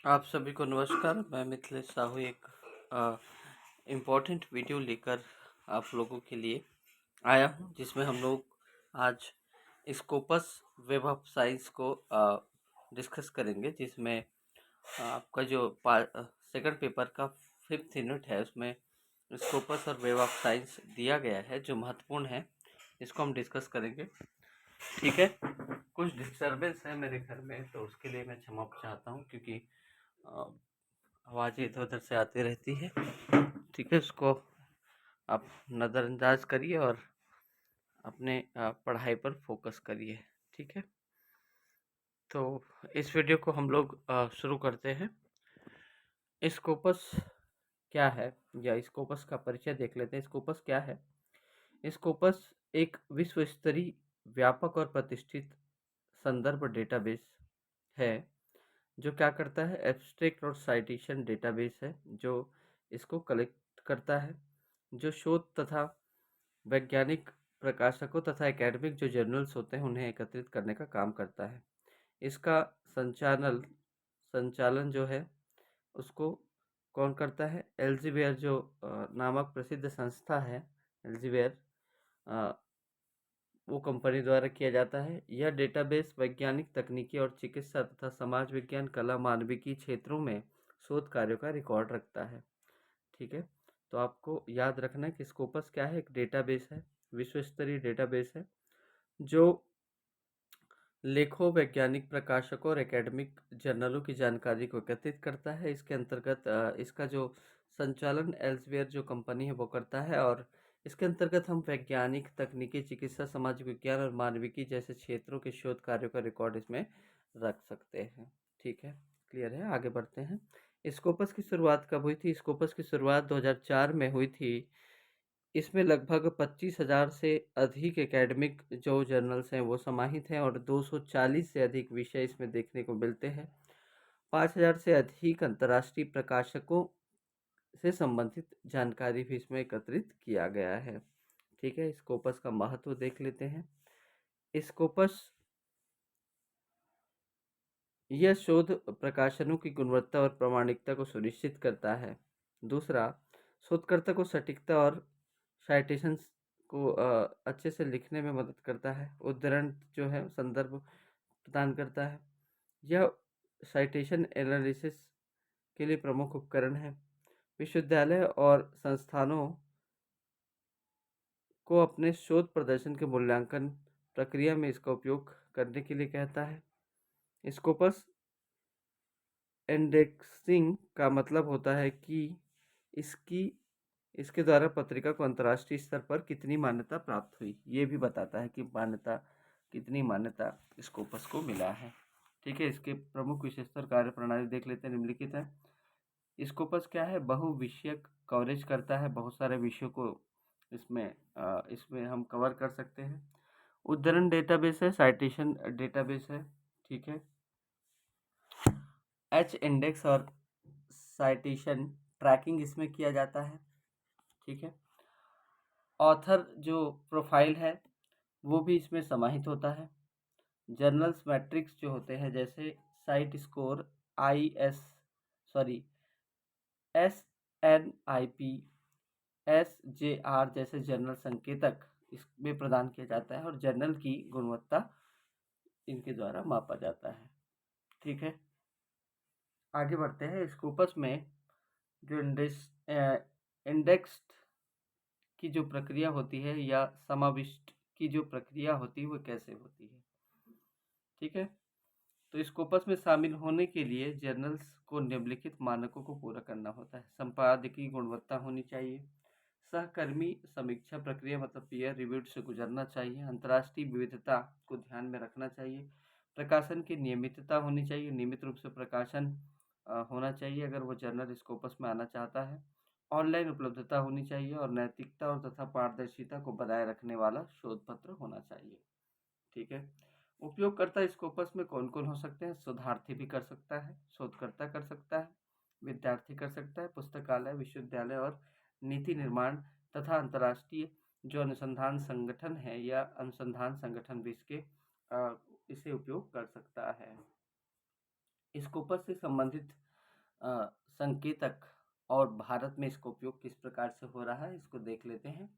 आप सभी को नमस्कार। मैं मिथिलेश साहू एक इम्पोर्टेंट वीडियो लेकर आप लोगों के लिए आया हूं, जिसमें हम लोग आज स्कोपस वेब ऑफ साइंस को डिस्कस करेंगे, जिसमें आपका जो सेकंड पेपर का 5th यूनिट है उसमें स्कोपस और वेब ऑफ साइंस दिया गया है, जो महत्वपूर्ण है। इसको हम डिस्कस करेंगे। ठीक है। कुछ डिस्टरबेंस है मेरे घर में, तो उसके लिए मैं क्षमा चाहता हूँ, क्योंकि आवाज़ें इधर उधर से आती रहती है। ठीक है, उसको आप नज़रअंदाज करिए और अपने पढ़ाई पर फोकस करिए। ठीक है, तो इस वीडियो को हम लोग शुरू करते हैं। स्कोपस क्या है, या स्कोपस का परिचय देख लेते हैं। स्कोपस क्या है? स्कोपस एक विश्व स्तरीय, व्यापक और प्रतिष्ठित संदर्भ डेटाबेस है, जो क्या करता है, एब्स्ट्रैक्ट और साइटेशन डेटाबेस है, जो इसको कलेक्ट करता है, जो शोध तथा वैज्ञानिक प्रकाशकों तथा एकेडमिक जो जर्नल्स होते हैं उन्हें एकत्रित करने का काम करता है। इसका संचालन संचालन जो है उसको कौन करता है? एल्सेवियर जो नामक प्रसिद्ध संस्था है, एल्सेवियर, वो कंपनी द्वारा किया जाता है। यह डेटाबेस वैज्ञानिक, तकनीकी और चिकित्सा तथा समाज विज्ञान, कला, मानविकी क्षेत्रों में शोध कार्यों का रिकॉर्ड रखता है। ठीक है, तो आपको याद रखना है कि स्कोपस क्या है? एक डेटाबेस है, विश्व स्तरीय डेटाबेस है, जो लेखों, वैज्ञानिक प्रकाशकों और एकेडमिक जर्नलों की जानकारी को एकत्रित करता है। इसके अंतर्गत इसका जो संचालन एल्सेवियर जो कंपनी है वो करता है, और इसके अंतर्गत हम वैज्ञानिक, तकनीकी, चिकित्सा, समाज विज्ञान और मानविकी जैसे क्षेत्रों के शोध कार्यों का रिकॉर्ड इसमें रख सकते हैं। ठीक है, क्लियर है? आगे बढ़ते हैं। स्कोपस की शुरुआत कब हुई थी? स्कोपस की शुरुआत 2004 में हुई थी। इसमें लगभग 25,000 से अधिक एकेडमिक जो जर्नल्स हैं वो समाहित हैं, और 240 से अधिक विषय इसमें देखने को मिलते हैं। 5,000 से अधिक अंतर्राष्ट्रीय प्रकाशकों से संबंधित जानकारी भी इसमें एकत्रित किया गया है। ठीक है, स्कोपस का महत्व देख लेते हैं। स्कोपस यह शोध प्रकाशनों की गुणवत्ता और प्रामाणिकता को सुनिश्चित करता है। दूसरा, शोधकर्ता को सटीकता और साइटेशंस को अच्छे से लिखने में मदद करता है। उद्धरण जो है संदर्भ प्रदान करता है। यह साइटेशन एनालिसिस के लिए प्रमुख उपकरण है। विश्वविद्यालय और संस्थानों को अपने शोध प्रदर्शन के मूल्यांकन प्रक्रिया में इसका उपयोग करने के लिए कहता है। स्कोपस इंडेक्सिंग का मतलब होता है कि इसकी इसके द्वारा पत्रिका को अंतर्राष्ट्रीय स्तर पर कितनी मान्यता प्राप्त हुई, ये भी बताता है कि कितनी मान्यता स्कोपस को मिला है। ठीक है, इसके प्रमुख विशेषता और कार्य प्रणाली देख लेते हैं, निम्नलिखित है। स्कोपस क्या है? बहुविषयक कवरेज करता है, बहुत सारे विषयों को इसमें हम कवर कर सकते हैं। उद्धरण डेटाबेस है, साइटेशन डेटाबेस है। ठीक है, एच इंडेक्स और साइटेशन ट्रैकिंग इसमें किया जाता है। ठीक है, ऑथर जो प्रोफाइल है वो भी इसमें समाहित होता है। जर्नल्स मैट्रिक्स जो होते हैं, जैसे साइट स्कोर, SNIP, SJR जैसे जर्नल संकेतक इसमें प्रदान किया जाता है, और जर्नल की गुणवत्ता इनके द्वारा मापा जाता है। ठीक है, आगे बढ़ते हैं। स्कोपस में जो इंडेक्स्ड की जो प्रक्रिया होती है, या समाविष्ट की जो प्रक्रिया होती है, वो कैसे होती है? ठीक है, तो स्कोपस में शामिल होने के लिए जर्नल्स को निम्नलिखित मानकों को पूरा करना होता है। संपादकीय गुणवत्ता होनी चाहिए। सहकर्मी समीक्षा प्रक्रिया मतलब पीयर रिव्यूड से गुजरना चाहिए। अंतर्राष्ट्रीय विविधता को ध्यान में रखना चाहिए। प्रकाशन की नियमितता होनी चाहिए, नियमित रूप से प्रकाशन होना चाहिए अगर वो जर्नल स्कोपस में आना चाहता है। ऑनलाइन उपलब्धता होनी चाहिए, और नैतिकता और तथा पारदर्शिता को बनाए रखने वाला शोध पत्र होना चाहिए। ठीक है, उपयोगकर्ता स्कोपस में कौन कौन हो सकते हैं? शोधार्थी भी कर सकता है, शोधकर्ता कर सकता है, विद्यार्थी कर सकता है, पुस्तकालय, विश्वविद्यालय और नीति निर्माण तथा अंतर्राष्ट्रीय जो अनुसंधान संगठन है या अनुसंधान संगठन भी इसे उपयोग कर सकता है। स्कोपस से संबंधित संकेतक और भारत में इसका उपयोग किस प्रकार से हो रहा है इसको देख लेते हैं।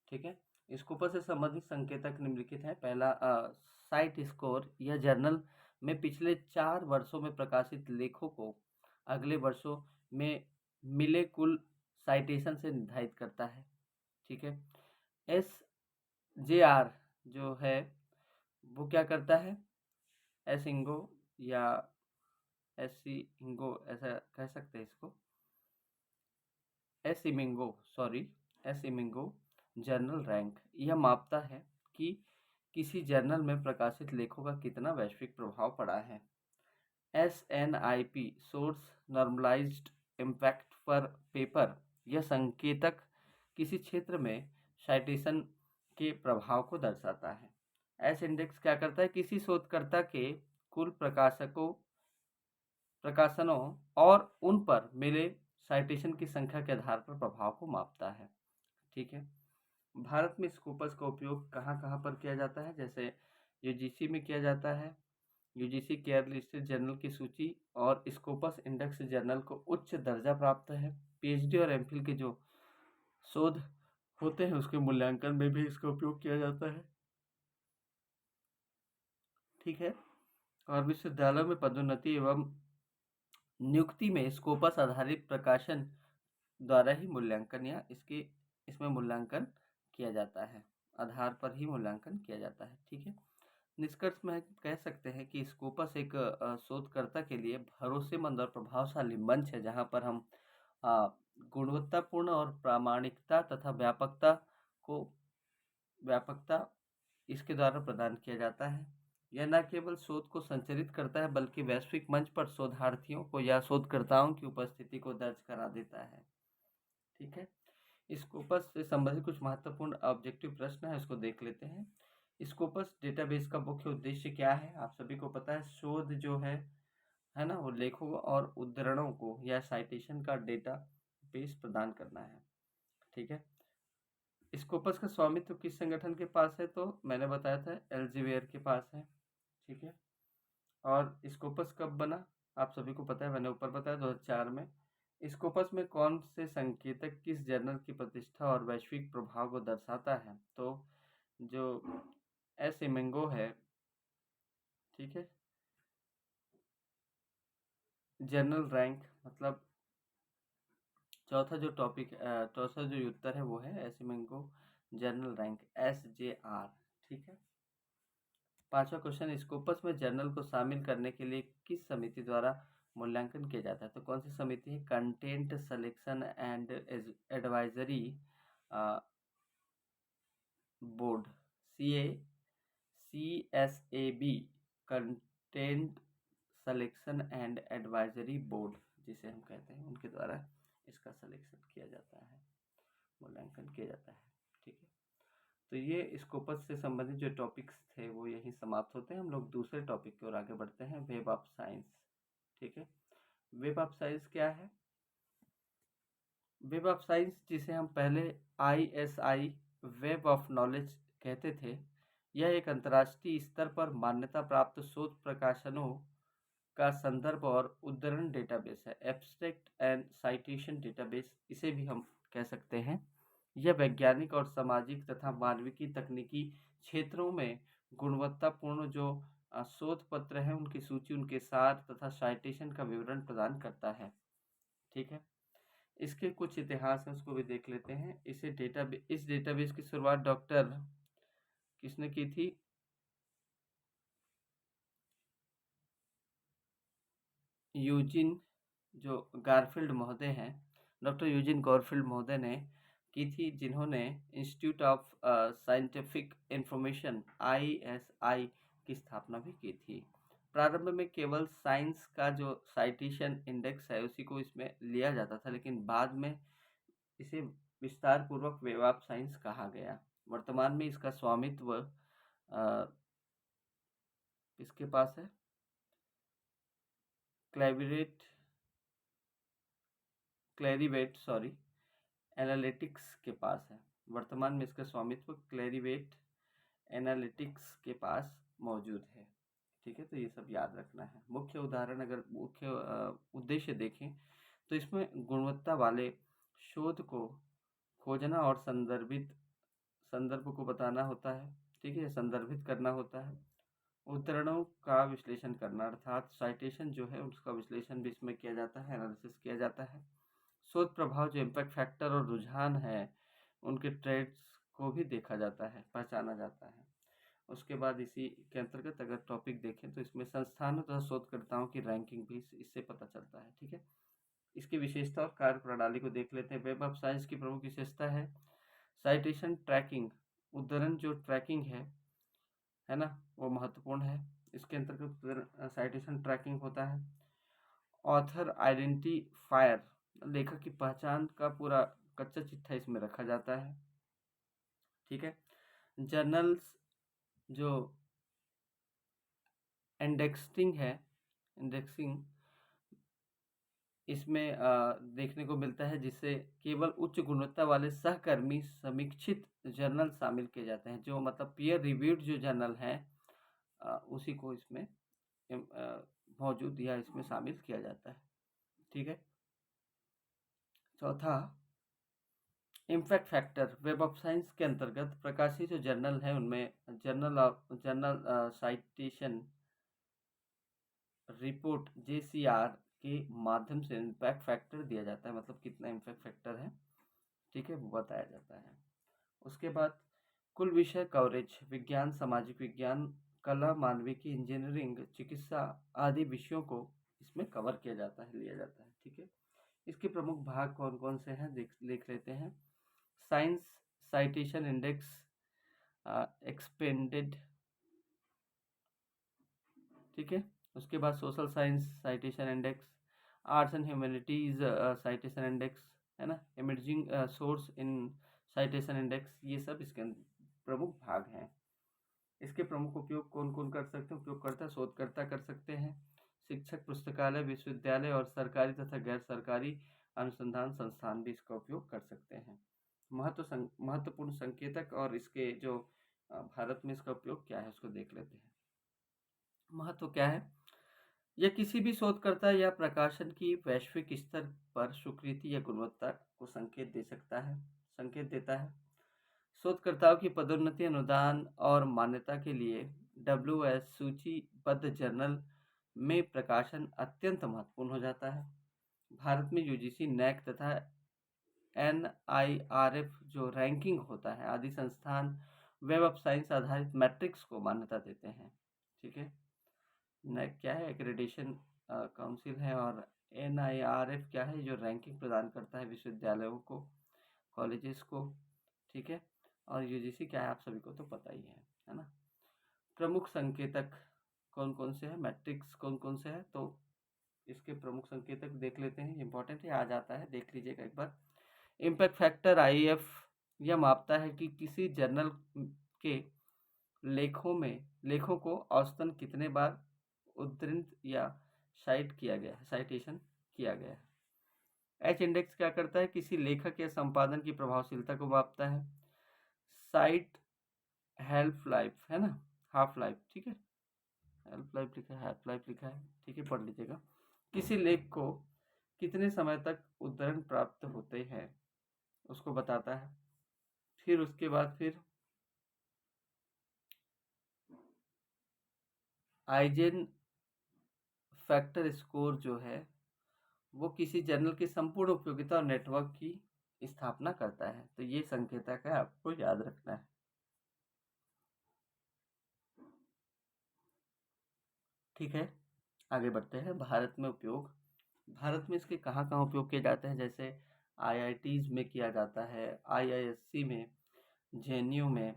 ठीक है, स्कोपस से संबंधित संकेतक निम्नलिखित है। पहला, साइट स्कोर, यह जर्नल में पिछले 4 वर्षों में प्रकाशित लेखों को अगले वर्षों में मिले कुल साइटेशन से निर्धारित करता है। ठीक है, SJR जो है वो क्या करता है, एसिंगो या एसिंगो ऐसा कह सकते हैं इसको, एसिमिंगो जर्नल रैंक, यह मापता है कि किसी जर्नल में प्रकाशित लेखों का कितना वैश्विक प्रभाव पड़ा है। SNIP सोर्स नॉर्मलाइज्ड इम्पैक्ट पर पेपर, यह संकेतक किसी क्षेत्र में साइटेशन के प्रभाव को दर्शाता है। एस इंडेक्स क्या करता है, किसी शोधकर्ता के कुल प्रकाशनों और उन पर मिले साइटेशन की संख्या के आधार पर प्रभाव को मापता है। ठीक है, भारत में स्कोपस का उपयोग कहाँ कहाँ पर किया जाता है, जैसे यूजीसी में किया जाता है। यूजीसी केयर लिस्टेड जर्नल की सूची और स्कोपस इंडेक्स जर्नल को उच्च दर्जा प्राप्त है। पीएचडी और एमफिल के जो शोध होते हैं उसके मूल्यांकन में भी इसका उपयोग किया जाता है। ठीक है, और विश्वविद्यालयों में पदोन्नति एवं नियुक्ति में स्कोपस आधारित प्रकाशन द्वारा ही मूल्यांकन या इसमें मूल्यांकन किया जाता है, आधार पर ही मूल्यांकन किया जाता है। ठीक है, निष्कर्ष में कह सकते हैं कि स्कोपस एक शोधकर्ता के लिए भरोसेमंद और प्रभावशाली मंच है जहां पर हम गुणवत्तापूर्ण और प्रामाणिकता तथा व्यापकता इसके द्वारा प्रदान किया जाता है। यह न केवल शोध को संचालित करता है बल्कि वैश्विक मंच पर शोधार्थियों को या शोधकर्ताओं की उपस्थिति को दर्ज करा देता है। ठीक है, स्कोपस से संबंधित कुछ महत्वपूर्ण ऑब्जेक्टिव प्रश्न है, उसको देख लेते हैं। स्कोपस डेटाबेस का मुख्य उद्देश्य क्या है, आप सभी को पता है, शोध जो है ना, वो लेखों और उद्धरणों को या साइटेशन का डेटा बेस प्रदान करना है। ठीक है, स्कोपस का स्वामित्व किस संगठन के पास है, तो मैंने बताया था एल्सेवियर के पास है। ठीक है, और स्कोपस कब बना, आप सभी को पता है, मैंने ऊपर बताया 2004 में। स्कोपस में कौन से संकेतक किस जर्नल की प्रतिष्ठा और वैश्विक प्रभाव को दर्शाता है, तो जो एसिमिंगो है। ठीक है, जर्नल रैंक मतलब चौथा जो उत्तर है वो है एसिमिंगो जर्नल रैंक, SJR। ठीक है, पांचवा क्वेश्चन, स्कोपस में जर्नल को शामिल करने के लिए किस समिति द्वारा मूल्यांकन किया जाता है, तो कौन सी समिति है, content selection and advisory board, CSAB, content selection and advisory board जिसे हम कहते हैं, उनके द्वारा इसका सिलेक्शन किया जाता है, मूल्यांकन किया जाता है। ठीक है, तो ये स्कोपस से संबंधित जो टॉपिक्स थे वो यहीं समाप्त होते हैं। हम लोग दूसरे टॉपिक की ओर आगे बढ़ते हैं, वेब ऑफ साइंस। ठीक है, वेब ऑफ साइंस क्या है, वेब ऑफ साइंस जिसे हम पहले ISI वेब ऑफ नॉलेज कहते थे, यह एक अंतर्राष्ट्रीय स्तर पर मान्यता प्राप्त शोध प्रकाशनों का संदर्भ और उद्धरण डेटाबेस है। एब्स्ट्रैक्ट एंड साइटेशन डेटाबेस इसे भी हम कह सकते हैं। यह वैज्ञानिक और सामाजिक तथा मानविकी तकनीकी क्षेत्रों में गुणवत्तापूर्ण जो शोध पत्र हैं उनकी सूची, उनके सार तथा साइटेशन का विवरण प्रदान करता है। ठीक है, इसके कुछ इतिहास हैं उसको भी देख लेते हैं। इस डेटाबेस की शुरुआत डॉक्टर किसने की थी, यूजिन जो गारफील्ड महोदय हैं, डॉक्टर यूजिन गारफील्ड महोदय ने की थी, जिन्होंने institute of scientific information ISI की स्थापना भी की थी। प्रारंभ में केवल साइंस का जो साइटेशन इंडेक्स है उसी को इसमें लिया जाता था, लेकिन बाद में इसे विस्तार पूर्वक वेब ऑफ साइंस कहा गया। वर्तमान में इसका स्वामित्व किसके पास है, क्लैरिवेट एनालिटिक्स के पास है। वर्तमान में इसका स्वामित्व क्लैरिवेट एनालिटिक्स के पास मौजूद है। ठीक है, तो ये सब याद रखना है। मुख्य उदाहरण, अगर मुख्य उद्देश्य देखें तो इसमें गुणवत्ता वाले शोध को खोजना और संदर्भ को बताना होता है, ठीक है, संदर्भित करना होता है। उद्धरणों का विश्लेषण करना, अर्थात साइटेशन जो है उसका विश्लेषण भी इसमें किया जाता है, एनालिसिस किया जाता है। शोध प्रभाव, जो इम्पैक्ट फैक्टर और रुझान है, उनके ट्रेड्स को भी देखा जाता है, पहचाना जाता है। उसके बाद इसी के अंतर्गत अगर टॉपिक देखें तो इसमें संस्थानों तथा शोधकर्ताओं की रैंकिंग भी इससे पता चलता है, ठीक है। इसकी विशेषता और कार्य प्रणाली को देख लेते हैं। वेब ऑफ साइंस की प्रमुख विशेषता है साइटेशन ट्रैकिंग, उद्धरण जो ट्रैकिंग है ना, वो महत्वपूर्ण है। इसके अंतर्गत साइटेशन ट्रैकिंग होता है। ऑथर आइडेंटिफायर, लेखक की पहचान का पूरा कच्चा चिट्ठा इसमें रखा जाता है, ठीक है। जर्नल्स जो इंडेक्सिंग इसमें देखने को मिलता है, जिससे केवल उच्च गुणवत्ता वाले सहकर्मी समीक्षित जर्नल शामिल किए जाते हैं, जो मतलब पीयर रिव्यूड जो जर्नल हैं उसी को इसमें मौजूद या इसमें शामिल किया जाता है, ठीक है। चौथा, impact factor. Web of science के अंतर्गत प्रकाशित जो जर्नल है उनमें जर्नल साइटेशन रिपोर्ट JCR के माध्यम से इम्पैक्ट फैक्टर दिया जाता है, मतलब कितना इम्पैक्ट फैक्टर है, ठीक है, वो बताया जाता है। उसके बाद कुल विषय कवरेज, विज्ञान, सामाजिक विज्ञान, कला, मानविकी, इंजीनियरिंग, चिकित्सा आदि विषयों को इसमें कवर किया जाता है, लिया जाता है, ठीक है। इसके प्रमुख भाग कौन कौन से हैं देख लेते हैं। साइंस साइटेशन इंडेक्स एक्सपेंडेड, ठीक है। उसके बाद social science citation index, arts and humanities citation index, है ना, इमर्जिंग सोर्स इन साइटेशन इंडेक्स, ये सब इसके प्रमुख भाग हैं। इसके प्रमुख उपयोग कौन कौन कर सकते हैं? उपयोगकर्ता, शोधकर्ता कर सकते हैं, शिक्षक, पुस्तकालय, विश्वविद्यालय और सरकारी तथा गैर सरकारी अनुसंधान संस्थान भी इसका उपयोग कर सकते हैं। महत्वपूर्ण संकेतक और इसके जो भारत में इसका उपयोग क्या है उसको देख लेते हैं। महत्व क्या है? यह किसी भी शोधकर्ता या प्रकाशन की वैश्विक स्तर पर स्वीकृति या गुणवत्ता को संकेत देता है। शोधकर्ताओं की पदोन्नति, अनुदान और मान्यता के लिए WS सूचीबद्ध जर्नल में प्रकाशन अत्यंत महत्वपूर्ण हो जाता है। भारत में UGC, NAAC तथा NIRF जो रैंकिंग होता है आदि संस्थान वेब ऑफ साइंस आधारित मैट्रिक्स को मान्यता देते हैं, ठीक है। NAAC क्या है? एक्रेडिटेशन काउंसिल है, और NIRF क्या है? जो रैंकिंग प्रदान करता है विश्वविद्यालयों को, कॉलेजेस को, ठीक है। और UGC क्या है आप सभी को तो पता ही है ना। प्रमुख संकेतक कौन कौन से हैं, मैट्रिक्स कौन कौन से हैं, तो इसके प्रमुख संकेतक देख लेते हैं। इंपॉर्टेंट है, आ जाता है, देख लीजिएगा एक बार। इम्पैक्ट फैक्टर IF यह मापता है कि किसी जर्नल के लेखों को औसतन कितने बार उद्धृत या साइटेशन किया गया है। H इंडेक्स क्या करता है? किसी लेखक या संपादन की प्रभावशीलता को मापता है। साइट हेल्फ लाइफ है ना, हाफ लाइफ, ठीक है, हेल्फ लाइफ लिखा है, हाफ लाइफ लिखा है, ठीक है, पढ़ लीजिएगा। किसी लेख को कितने समय तक उद्धरण प्राप्त होते हैं उसको बताता है। फिर उसके बाद फिर आइजेन फैक्टर स्कोर जो है वो किसी जर्नल की संपूर्ण उपयोगिता और नेटवर्क की स्थापना करता है। तो ये संकेतक है, आपको याद रखना है, ठीक है। आगे बढ़ते हैं। भारत में उपयोग, भारत में इसके कहाँ कहाँ उपयोग किए जाते हैं? जैसे IITs में किया जाता है, IISc में, JNU में,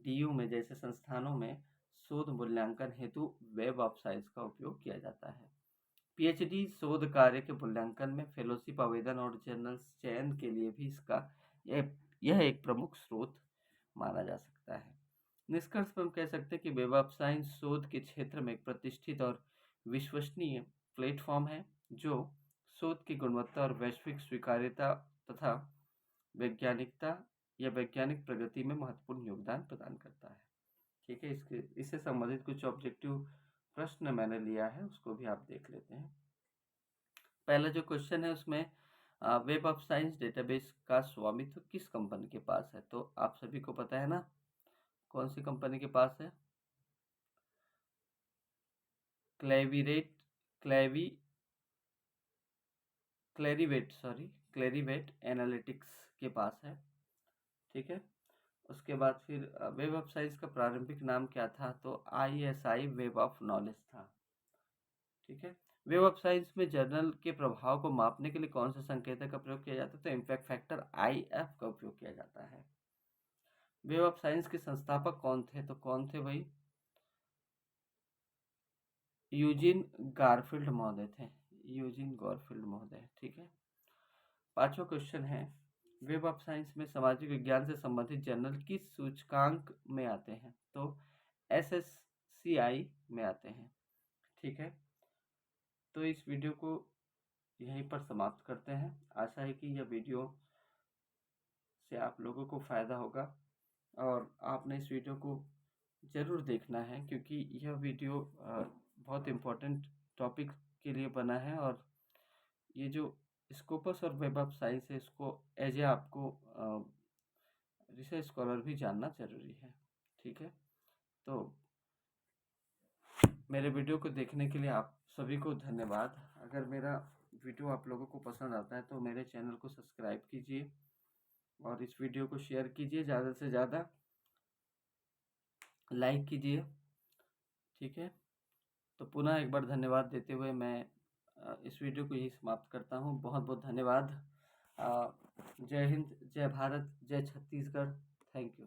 DU में जैसे संस्थानों में शोध मूल्यांकन हेतु वेब ऑफ साइंस का उपयोग किया जाता है। PhD शोध कार्य के मूल्यांकन में, फेलोशिप आवेदन और जर्नल चयन के लिए भी यह एक प्रमुख स्रोत माना जा सकता है। निष्कर्ष पर हम कह सकते हैं कि वेब ऑफ साइंस शोध के क्षेत्र में एक प्रतिष्ठित और विश्वसनीय प्लेटफॉर्म है, जो शोध की गुणवत्ता और वैश्विक स्वीकार्यता तथा वैज्ञानिक प्रगति में महत्वपूर्ण योगदान प्रदान करता है, ठीक है। इससे संबंधित कुछ ऑब्जेक्टिव प्रश्न मैंने लिया है उसको भी आप देख लेते हैं। पहला जो क्वेश्चन है उसमें वेब ऑफ साइंस डेटाबेस का स्वामित्व किस कंपनी के पास है? तो आप सभी को पता है ना कौन सी कंपनी के पास है? क्लेरिवेट एनालिटिक्स के पास है। ठीक है। उसके बाद फिर वेब ऑफ साइंस का प्रारंभिक नाम क्या था? तो ISI वेब ऑफ नॉलेज था। ठीक है। वेब ऑफ साइंस में जर्नल के प्रभाव को मापने के लिए कौन से संकेतक का प्रयोग किया जाता है? तो इम्पैक्ट फैक्टर IF का उपयोग किया जाता है। वेब ऑफ साइंस के संस्थापक कौन थे? तो कौन थे भाई? यूजिन गारफील्ड महोदय थे। यूजिन गारफील्ड महोदय। ठीक है। पांचवा क्वेश्चन है वेब ऑफ साइंस में सामाजिक विज्ञान से संबंधित जर्नल किस सूचकांक में आते हैं? तो SSCI में आते हैं। ठीक है। तो इस वीडियो को यहीं पर समाप्त करते हैं। आशा है कि यह वीडियो से आप लोगों को फ़ायदा होगा और आपने इस वीडियो को ज़रूर देखना है क्योंकि यह वीडियो बहुत इम्पोर्टेंट टॉपिक के लिए बना है और ये जो स्कोपस और वेब ऑफ साइंस है इसको एज ए आपको रिसर्च स्कॉलर भी जानना ज़रूरी है। ठीक है। तो मेरे वीडियो को देखने के लिए आप सभी को धन्यवाद। अगर मेरा वीडियो आप लोगों को पसंद आता है तो मेरे चैनल को सब्सक्राइब कीजिए और इस वीडियो को शेयर कीजिए, ज़्यादा से ज़्यादा लाइक कीजिए। ठीक है। तो पुनः एक बार धन्यवाद देते हुए मैं इस वीडियो को यही समाप्त करता हूँ। बहुत बहुत धन्यवाद। जय हिंद, जय भारत, जय छत्तीसगढ़। Thank you.